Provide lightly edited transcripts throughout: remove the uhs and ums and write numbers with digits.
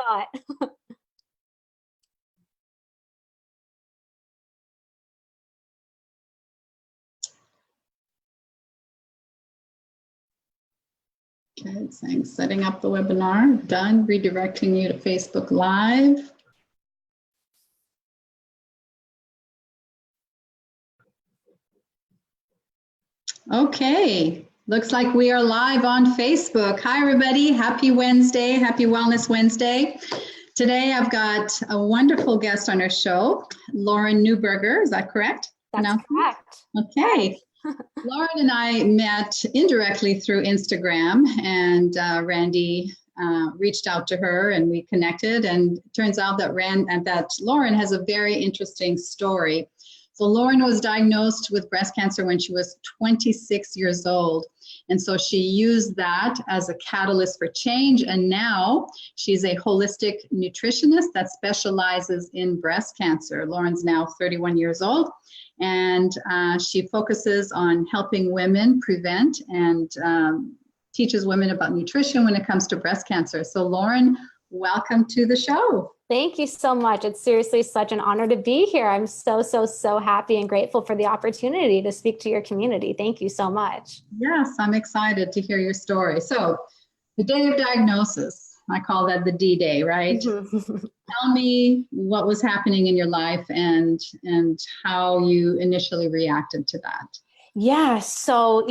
thought. Okay, thanks. Setting up the webinar. Done. Redirecting you to Facebook Live. Okay, looks like we are live on Facebook. Hi, everybody. Happy Wednesday. Happy Wellness Wednesday. Today, I've got a wonderful guest on our show, Lauren Neuburger. Is that correct? That's correct. Okay. Lauren and I met indirectly through Instagram, and Randy reached out to her and we connected, and it turns out that Lauren has a very interesting story. So Lauren was diagnosed with breast cancer when she was 26 years old. And so she used that as a catalyst for change. And now she's a holistic nutritionist that specializes in breast cancer. Lauren's now 31 years old. And she focuses on helping women prevent and teaches women about nutrition when it comes to breast cancer. So Lauren, welcome to the show. Thank you so much. It's seriously such an honor to be here. I'm so happy and grateful for the opportunity to speak to your community. Thank you so much. Yes, I'm excited to hear your story. So the day of diagnosis, I call that the D-Day, right? Tell me what was happening in your life and how you initially reacted to that. Yeah. So,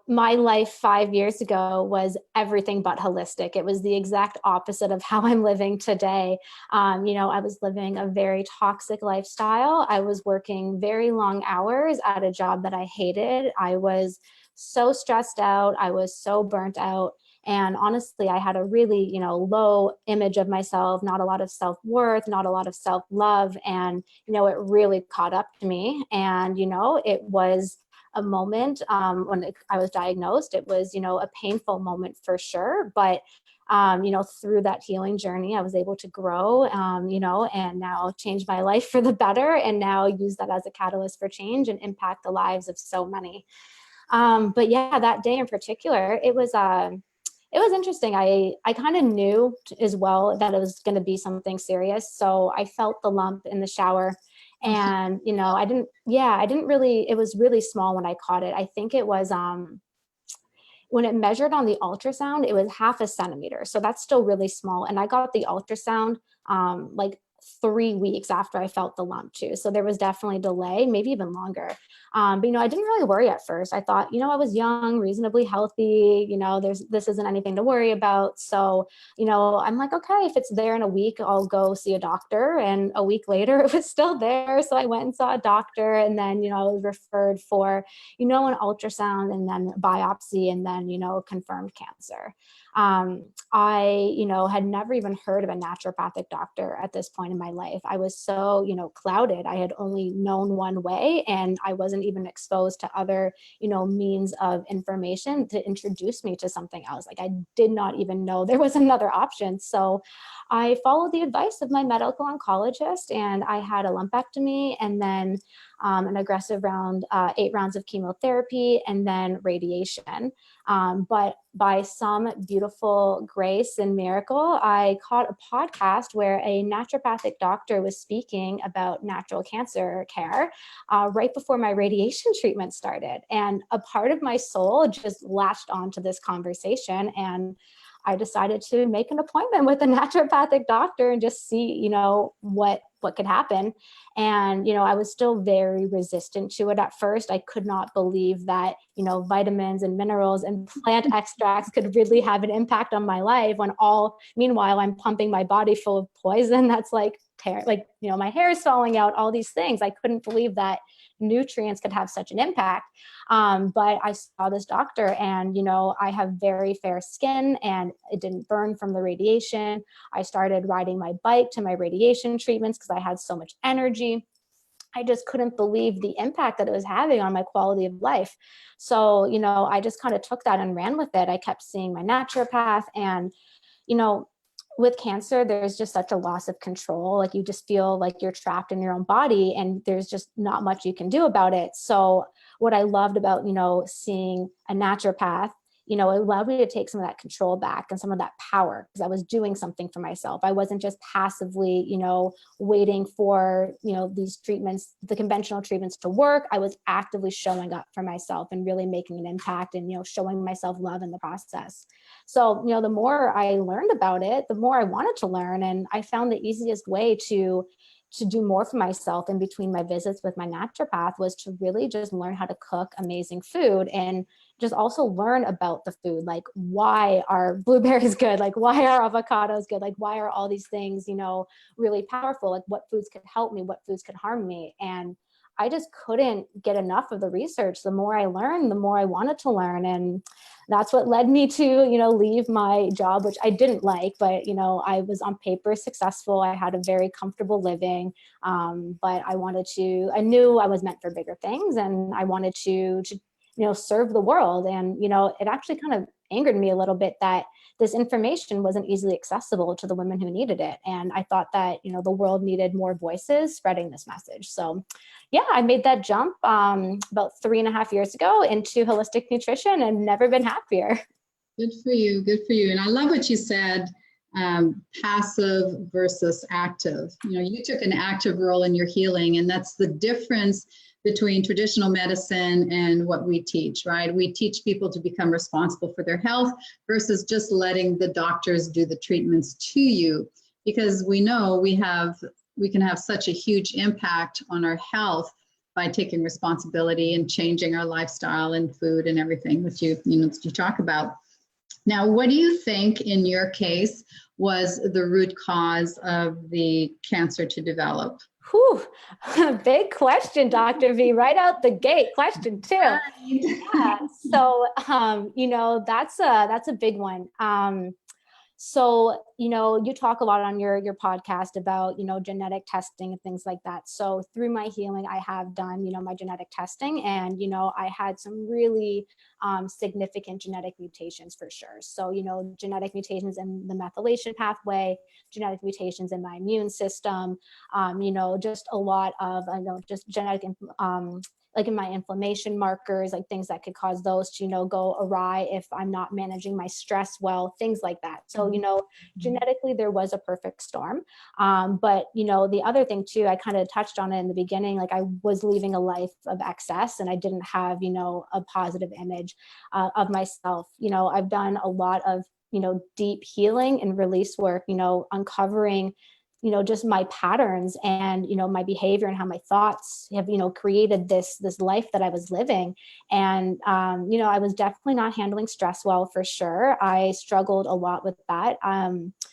my life 5 years ago was everything but holistic. It was the exact opposite of how I'm living today. I was living a very toxic lifestyle. I was working very long hours at a job that I hated. I was so stressed out. I was so burnt out. And honestly, I had a really, low image of myself, not a lot of self-worth, not a lot of self-love. And, it really caught up to me. And, it was a moment when I was diagnosed. It was, a painful moment for sure. But, through that healing journey, I was able to grow, and now change my life for the better, and now use that as a catalyst for change and impact the lives of so many. But yeah, that day in particular, it was interesting. I kind of knew as well that it was going to be something serious. So I felt the lump in the shower. And, it was really small when I caught it. I think it was, when it measured on the ultrasound, it was 0.5 centimeter. So that's still really small. And I got the ultrasound, like 3 weeks after I felt the lump too. So there was definitely delay, maybe even longer. But, I didn't really worry at first. I thought, I was young, reasonably healthy, this isn't anything to worry about. So, I'm like, okay, if it's there in a week, I'll go see a doctor. And a week later, it was still there. So I went and saw a doctor, and then, I was referred for, an ultrasound, and then biopsy, and then, confirmed cancer. I, had never even heard of a naturopathic doctor at this point in my life. I was so, clouded. I had only known one way, and I wasn't even exposed to other, means of information to introduce me to something else. Like, I did not even know there was another option. So I followed the advice of my medical oncologist, and I had a lumpectomy, and then an aggressive 8 rounds of chemotherapy, and then radiation. But by some beautiful grace and miracle, I caught a podcast where a naturopathic doctor was speaking about natural cancer care right before my radiation treatment started. And a part of my soul just latched onto this conversation, and I decided to make an appointment with a naturopathic doctor and just see, what could happen. And, I was still very resistant to it at first. I could not believe that, vitamins and minerals and plant extracts could really have an impact on my life, when meanwhile, I'm pumping my body full of poison that's my hair is falling out, all these things. I couldn't believe that nutrients could have such an impact. But I saw this doctor, and, I have very fair skin, and it didn't burn from the radiation. I started riding my bike to my radiation treatments because I had so much energy. I just couldn't believe the impact that it was having on my quality of life. So, I just kind of took that and ran with it. I kept seeing my naturopath, and, with cancer, there's just such a loss of control. Like, you just feel like you're trapped in your own body, and there's just not much you can do about it. So what I loved about, seeing a naturopath, it allowed me to take some of that control back and some of that power, because I was doing something for myself. I wasn't just passively, waiting for, these treatments, the conventional treatments to work. I was actively showing up for myself and really making an impact and, showing myself love in the process. So, the more I learned about it, the more I wanted to learn. And I found the easiest way to do more for myself in between my visits with my naturopath was to really just learn how to cook amazing food, and just also learn about the food, like why are blueberries good? Like why are avocados good? Like why are all these things, really powerful? Like what foods could help me? What foods could harm me? And I just couldn't get enough of the research. The more I learned, the more I wanted to learn. And that's what led me to, leave my job, which I didn't like, but, I was on paper successful. I had a very comfortable living. But I knew I was meant for bigger things, and I wanted to serve the world. And, it actually kind of angered me a little bit that this information wasn't easily accessible to the women who needed it. And I thought that, the world needed more voices spreading this message. So yeah, I made that jump about 3.5 years ago into holistic nutrition, and never been happier. Good for you. Good for you. And I love what you said, passive versus active. You took an active role in your healing, and that's the difference between traditional medicine and what we teach, right? We teach people to become responsible for their health versus just letting the doctors do the treatments to you, because we know we can have such a huge impact on our health by taking responsibility and changing our lifestyle and food and everything that you talk about. Now, what do you think in your case was the root cause of the cancer to develop? Whew, big question, Dr. V, right out the gate. Question 2. Yeah. So, that's a big one. So, you talk a lot on your podcast about, genetic testing and things like that. So through my healing, I have done, my genetic testing, and, I had some really significant genetic mutations for sure. So, genetic mutations in the methylation pathway, genetic mutations in my immune system, just a lot of, just genetic, like in my inflammation markers, like things that could cause those to, go awry if I'm not managing my stress well, things like that. So, genetically there was a perfect storm. But, the other thing too, I kind of touched on it in the beginning, like I was living a life of excess, and I didn't have, a positive image of myself. I've done a lot of, deep healing and release work, uncovering just my patterns and, my behavior and how my thoughts have, created this life that I was living. And, I was definitely not handling stress well, for sure. I struggled a lot with that.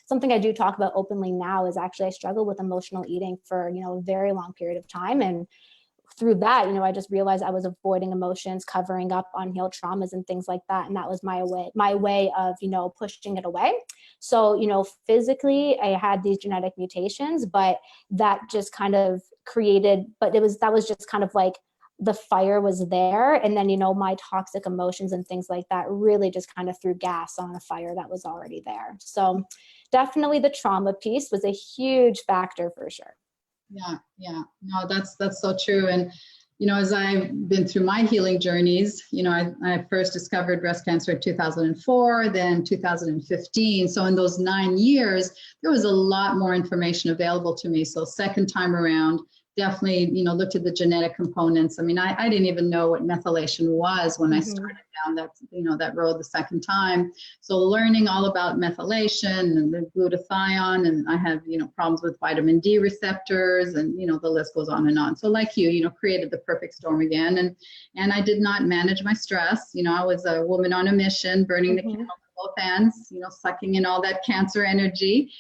Something I do talk about openly now is actually I struggled with emotional eating for, a very long period of time. And through that, I just realized I was avoiding emotions, covering up unhealed traumas and things like that. And that was my way of, pushing it away. So, physically I had these genetic mutations, but that just kind of that was just kind of like the fire was there. And then, my toxic emotions and things like that really just kind of threw gas on a fire that was already there. So definitely the trauma piece was a huge factor for sure. Yeah. No, that's so true. And, as I've been through my healing journeys, I first discovered breast cancer in 2004, then 2015. So in those 9 years, there was a lot more information available to me. So second time around, definitely, looked at the genetic components. I mean, I didn't even know what methylation was when I started down that road the second time. So learning all about methylation and the glutathione, and I have, problems with vitamin D receptors, and, the list goes on and on. So like you, created the perfect storm again. And I did not manage my stress. I was a woman on a mission, burning the candle with both hands, sucking in all that cancer energy.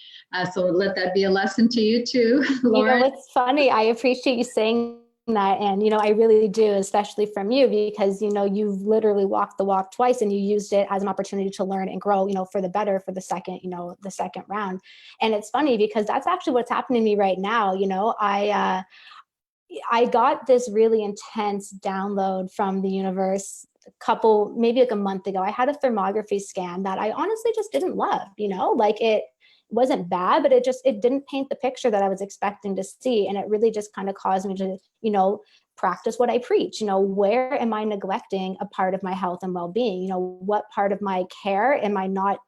So let that be a lesson to you too, Lauren. It's funny. I appreciate you saying that. And, I really do, especially from you, because, you've literally walked the walk twice, and you used it as an opportunity to learn and grow, for the better for the second round. And it's funny because that's actually what's happening to me right now. I got this really intense download from the universe maybe like a month ago. I had a thermography scan that I honestly just didn't love, like it wasn't bad, but it didn't paint the picture that I was expecting to see. And it really just kind of caused me to, practice what I preach. Where am I neglecting a part of my health and well-being? What part of my care am I not,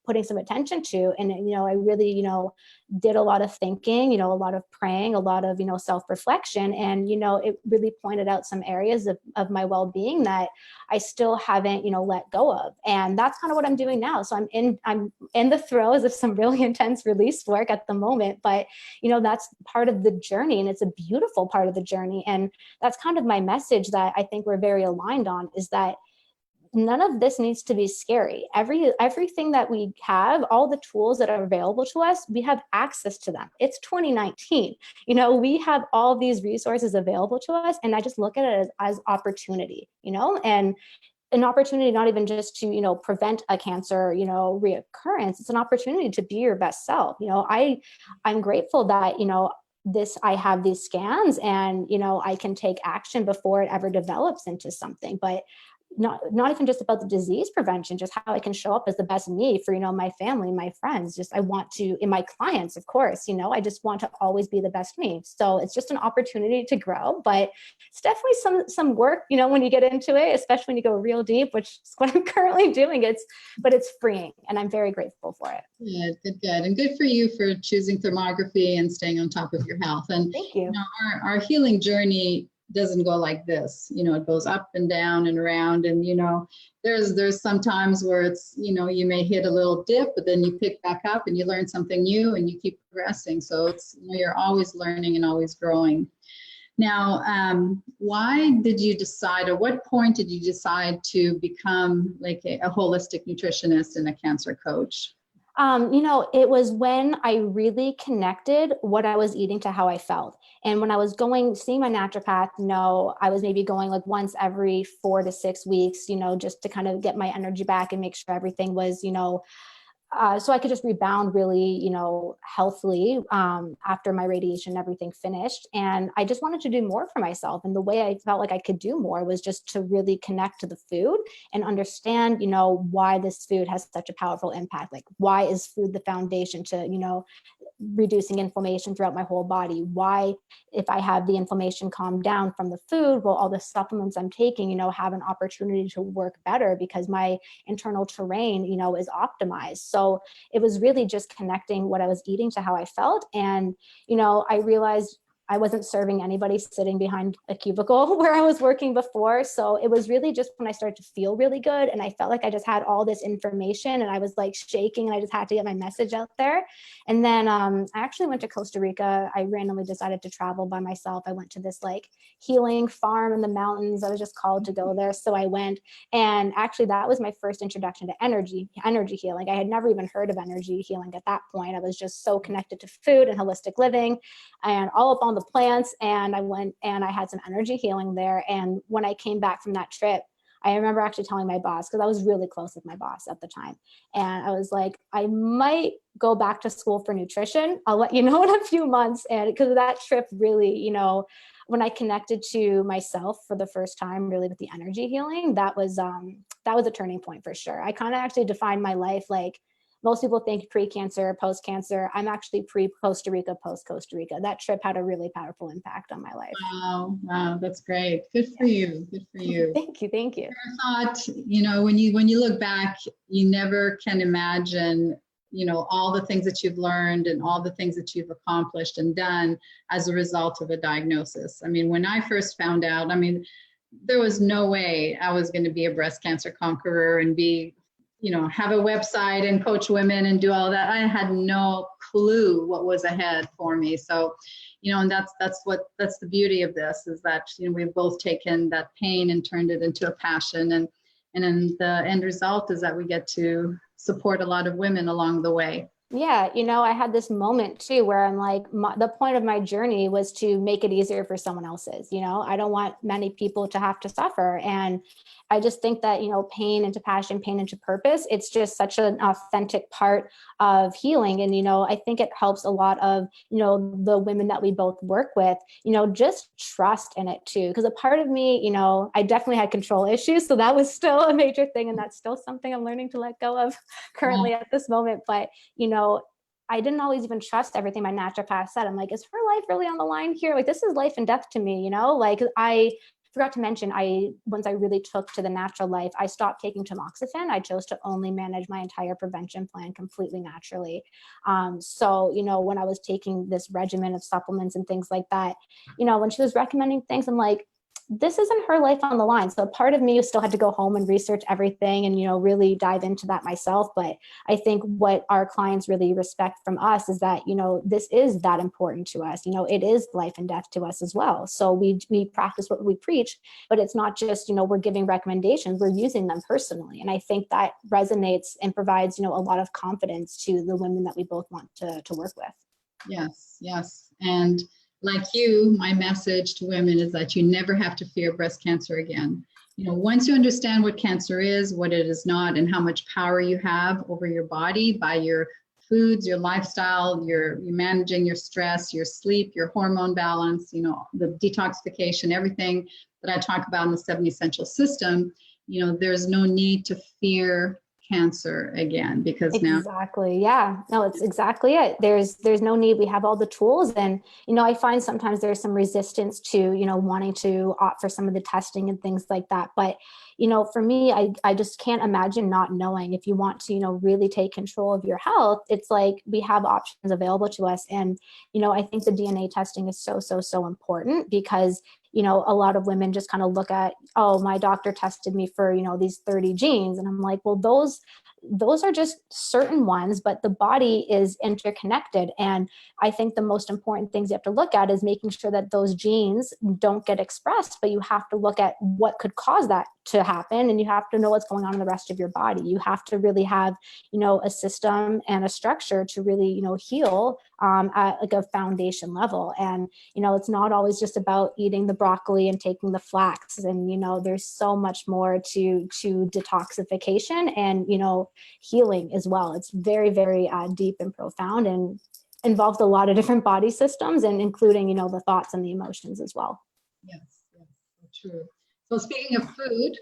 putting some attention to? And, I really, did a lot of thinking, a lot of praying, a lot of, self-reflection. And, it really pointed out some areas of my well-being that I still haven't, let go of. And that's kind of what I'm doing now. So I'm in the throes of some really intense release work at the moment, but, that's part of the journey, and it's a beautiful part of the journey. And that's kind of my message that I think we're very aligned on, is that none of this needs to be scary. Everything that we have, all the tools that are available to us, we have access to them. It's 2019. We have all these resources available to us, and I just look at it as opportunity, and an opportunity not even just to, prevent a cancer, reoccurrence. It's an opportunity to be your best self. I'm grateful that, I have these scans, and, I can take action before it ever develops into something. But not even just about the disease prevention, just how I can show up as the best me for, my family, my friends. Just, I want to, in my clients, of course, I just want to always be the best me. So it's just an opportunity to grow, but it's definitely some work, when you get into it, especially when you go real deep, which is what I'm currently doing. But it's freeing, and I'm very grateful for it. Good. And good for you for choosing thermography and staying on top of your health. And thank you. Our healing journey doesn't go like this. It goes up and down and around. And, there's some times where it's, you may hit a little dip, but then you pick back up and you learn something new and you keep progressing. So it's, you're always learning and always growing. Now, why did you decide, or what point did you decide to become like a holistic nutritionist and a cancer coach? It was when I really connected what I was eating to how I felt. And when I was seeing my naturopath, I was maybe going like once every 4 to 6 weeks, just to kind of get my energy back and make sure everything was, so I could just rebound really, healthily after my radiation and everything finished. And I just wanted to do more for myself. And the way I felt like I could do more was just to really connect to the food and understand, why this food has such a powerful impact. Like, why is food the foundation to, reducing inflammation throughout my whole body? Why, if I have the inflammation calmed down from the food, will all the supplements I'm taking, have an opportunity to work better because my internal terrain, is optimized. So it was really just connecting what I was eating to how I felt. And, I realized I wasn't serving anybody sitting behind a cubicle where I was working before. So it was really just when I started to feel really good, and I felt like I just had all this information, and I was like shaking, and I just had to get my message out there. And then I actually went to Costa Rica. I randomly decided to travel by myself. I went to this like healing farm in the mountains. I was just called to go there. So I went, and actually that was my first introduction to energy healing. I had never even heard of energy healing at that point. I was just so connected to food and holistic living and all up on the plants. And I went and I had some energy healing there. And when I came back from that trip, I remember actually telling my boss, because I was really close with my boss at the time. And I was like, I might go back to school for nutrition. I'll let you know in a few months. And because of that trip, really, when I connected to myself for the first time, really with the energy healing, that was a turning point for sure. I kind of actually defined my life like, most people think pre-cancer, post-cancer. I'm actually pre-Costa Rica, post-Costa Rica. That trip had a really powerful impact on my life. Wow, that's great. Good for you. Good for you. Thank you. I thought, when you look back, you never can imagine, all the things that you've learned and all the things that you've accomplished and done as a result of a diagnosis. I mean, when I first found out, there was no way I was going to be a breast cancer conqueror and be, have a website and coach women and do all that. I had no clue what was ahead for me. So, and that's the beauty of this, is that, we've both taken that pain and turned it into a passion. And then the end result is that we get to support a lot of women along the way. Yeah. I had this moment too, where I'm like, the point of my journey was to make it easier for someone else's. I don't want many people to have to suffer. And I just think that, pain into passion, pain into purpose, it's just such an authentic part of healing. And, I think it helps a lot of, the women that we both work with, just trust in it too. Because a part of me, I definitely had control issues. So that was still a major thing. And that's still something I'm learning to let go of currently at this moment. But, I didn't always even trust everything my naturopath said. I'm like, is her life really on the line here? Like, this is life and death to me, like I forgot to mention, once I really took to the natural life, I stopped taking tamoxifen. I chose to only manage my entire prevention plan completely naturally. So, when I was taking this regimen of supplements and things like that, when she was recommending things, I'm like, this isn't her life on the line. So part of me still had to go home and research everything and, really dive into that myself. But I think what our clients really respect from us is that, this is that important to us. It is life and death to us as well. So we practice what we preach, but it's not just, we're giving recommendations, we're using them personally. And I think that resonates and provides, a lot of confidence to the women that we both want to work with. Yes, yes. And like you, my message to women is that you never have to fear breast cancer again. Once you understand what cancer is, what it is not, and how much power you have over your body by your foods, your lifestyle, you're managing your stress, your sleep, your hormone balance, the detoxification, everything that I talk about in the 7 essential system, there's no need to fear cancer again, because now. Exactly. Yeah. No, it's exactly it. There's no need. We have all the tools. And, I find sometimes there's some resistance to, wanting to opt for some of the testing and things like that. But, for me, I just can't imagine not knowing. If you want to, really take control of your health, it's like we have options available to us. And, I think the DNA testing is so important, because a lot of women just kind of look at, oh, my doctor tested me for, these 30 genes. And I'm like, well, those are just certain ones, but the body is interconnected. And I think the most important things you have to look at is making sure that those genes don't get expressed, but you have to look at what could cause that to happen. And you have to know what's going on in the rest of your body. You have to really have, a system and a structure to really, heal at like a foundation level. And, it's not always just about eating the broccoli and taking the flax. And, there's so much more to detoxification and, healing as well. It's very, very deep and profound, and involves a lot of different body systems, and including, the thoughts and the emotions as well. Yes, yes, true. So speaking of food,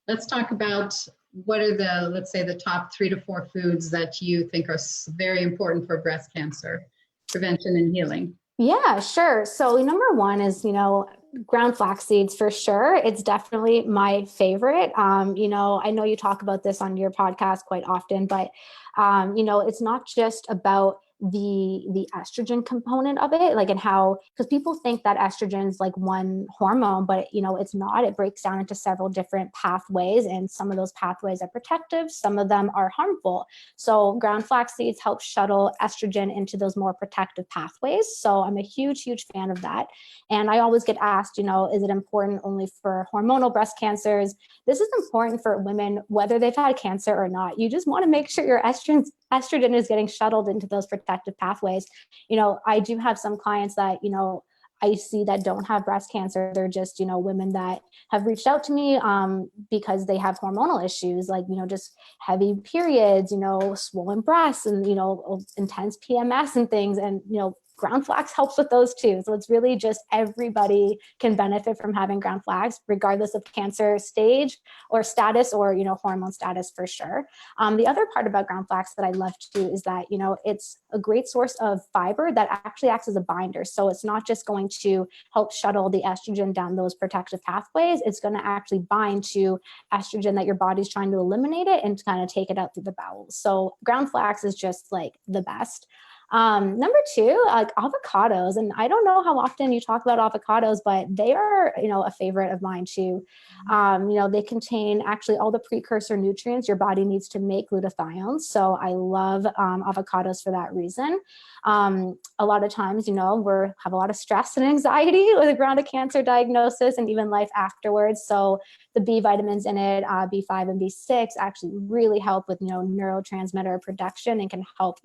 let's talk about what are let's say the top 3 to 4 foods that you think are very important for breast cancer prevention and healing. Yeah, sure. So number one is, ground flax seeds for sure. It's definitely my favorite. I know you talk about this on your podcast quite often, but, it's not just about the estrogen component of it, like, and how, because people think that estrogen is like one hormone, but it's not. It breaks down into several different pathways, and some of those pathways are protective, some of them are harmful. So ground flax seeds help shuttle estrogen into those more protective pathways. So I'm a huge fan of that. And I always get asked, is it important only for hormonal breast cancers? This is important for women, whether they've had cancer or not. You just want to make sure your estrogen is getting shuttled into those protective pathways. I do have some clients that, I see that don't have breast cancer. They're just, women that have reached out to me because they have hormonal issues, like, just heavy periods, swollen breasts, and, intense PMS and things. And, ground flax helps with those too. So it's really just everybody can benefit from having ground flax, regardless of cancer stage or status, or, hormone status for sure. The other part about ground flax that I love too is that, it's a great source of fiber that actually acts as a binder. So it's not just going to help shuttle the estrogen down those protective pathways. It's going to actually bind to estrogen that your body's trying to eliminate it and kind of take it out through the bowels. So ground flax is just like the best. Number 2, like avocados. And I don't know how often you talk about avocados, but they are, a favorite of mine too. They contain actually all the precursor nutrients your body needs to make glutathione. So I love avocados for that reason. A lot of times, we have a lot of stress and anxiety with around a cancer diagnosis and even life afterwards. So the B vitamins in it, B5 and B6, actually really help with, neurotransmitter production, and can help,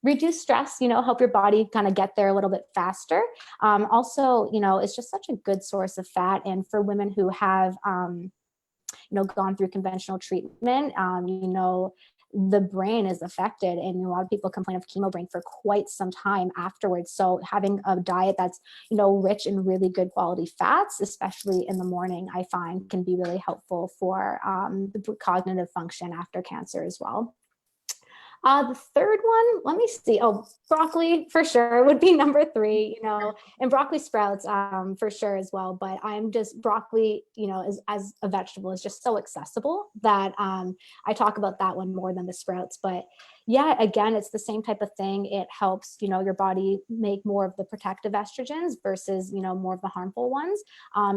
reduce stress, help your body kind of get there a little bit faster. Also, it's just such a good source of fat. And for women who have, gone through conventional treatment, the brain is affected, and a lot of people complain of chemo brain for quite some time afterwards. So having a diet that's, rich in really good quality fats, especially in the morning, I find can be really helpful for the cognitive function after cancer as well. The third one, let me see. Oh, broccoli for sure would be number three, and broccoli sprouts for sure as well. But I'm just broccoli, as a vegetable is just so accessible that I talk about that one more than the sprouts. But yeah, again, it's the same type of thing. It helps, your body make more of the protective estrogens versus, more of the harmful ones.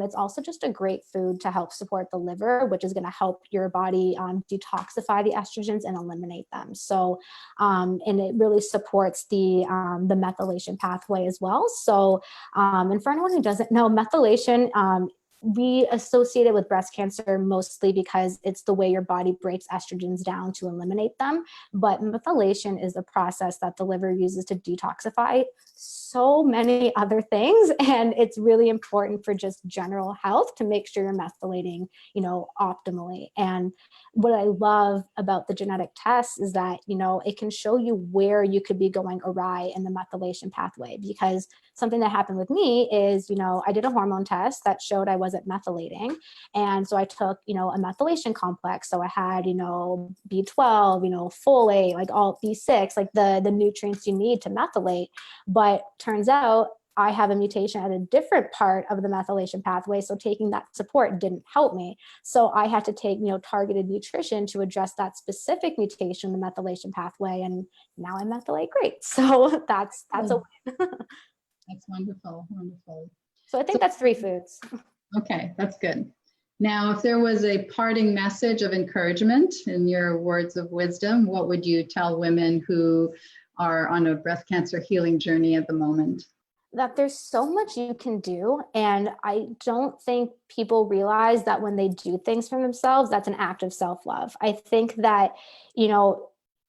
It's also just a great food to help support the liver, which is going to help your body detoxify the estrogens and eliminate them. So, and it really supports the methylation pathway as well. So, and for anyone who doesn't know, methylation, we associate it with breast cancer mostly because it's the way your body breaks estrogens down to eliminate them. But methylation is a process that the liver uses to detoxify so many other things. And it's really important for just general health to make sure you're methylating, optimally. And what I love about the genetic tests is that, it can show you where you could be going awry in the methylation pathway. Because something that happened with me is, I did a hormone test that showed I wasn't methylating. And so I took, a methylation complex. So I had, B12, folate, like all B6, like the nutrients you need to methylate. But turns out I have a mutation at a different part of the methylation pathway. So taking that support didn't help me. So I had to take, targeted nutrition to address that specific mutation in the methylation pathway. And now I methylate great. So that's a win. That's wonderful. Wonderful. So I think that's 3 foods. Okay, that's good. Now, if there was a parting message of encouragement in your words of wisdom, what would you tell women who are on a breast cancer healing journey at the moment? That there's so much you can do. And I don't think people realize that when they do things for themselves, that's an act of self-love. I think that,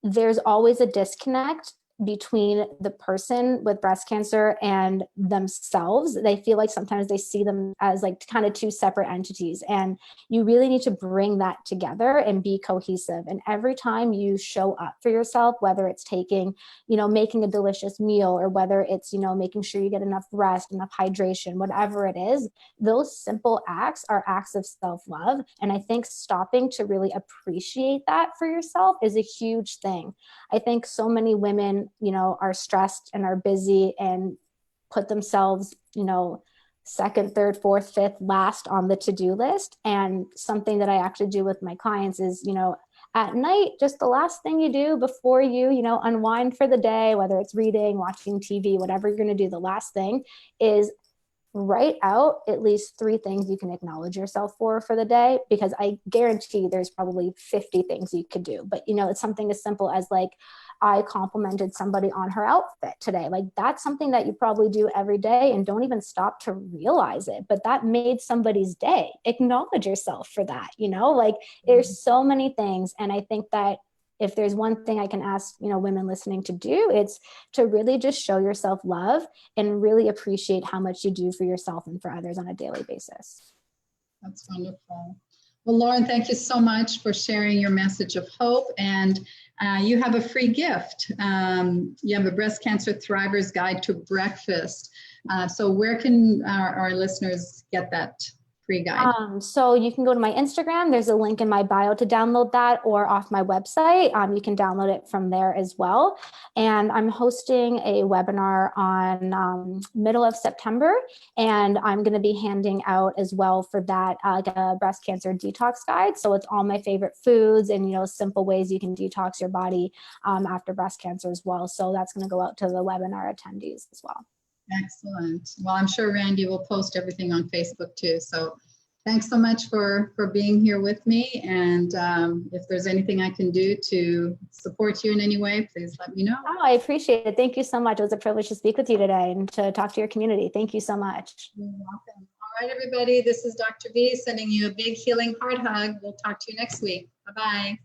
there's always a disconnect between the person with breast cancer and themselves. They feel like sometimes they see them as like kind of 2 separate entities, and you really need to bring that together and be cohesive. And every time you show up for yourself, whether it's taking, making a delicious meal, or whether it's, making sure you get enough rest, enough hydration, whatever it is, those simple acts are acts of self-love. And I think stopping to really appreciate that for yourself is a huge thing. I think so many women, are stressed and are busy and put themselves, second, third, fourth, fifth, last on the to-do list. And something that I actually do with my clients is, at night, just the last thing you do before you, unwind for the day, whether it's reading, watching TV, whatever you're going to do, the last thing is write out at least 3 things you can acknowledge yourself for the day, because I guarantee there's probably 50 things you could do. But, it's something as simple as like, I complimented somebody on her outfit today. Like that's something that you probably do every day and don't even stop to realize it, but that made somebody's day. Acknowledge yourself for that, like there's so many things. And I think that if there's one thing I can ask, women listening to do, it's to really just show yourself love and really appreciate how much you do for yourself and for others on a daily basis. That's wonderful. Well, Lauren, thank you so much for sharing your message of hope. And you have a free gift. You have a Breast Cancer Thrivers Guide to Breakfast. So where can our listeners get that free guide? So you can go to my Instagram. There's a link in my bio to download that, or off my website. You can download it from there as well. And I'm hosting a webinar on middle of September, and I'm going to be handing out as well for that like a breast cancer detox guide. So it's all my favorite foods and simple ways you can detox your body after breast cancer as well. So that's going to go out to the webinar attendees as well. Excellent. Well, I'm sure Randy will post everything on Facebook too. So thanks so much for being here with me. And if there's anything I can do to support you in any way, please let me know. Oh, I appreciate it. Thank you so much. It was a privilege to speak with you today and to talk to your community. Thank you so much. You're welcome. All right, everybody. This is Dr. V sending you a big healing heart hug. We'll talk to you next week. Bye-bye.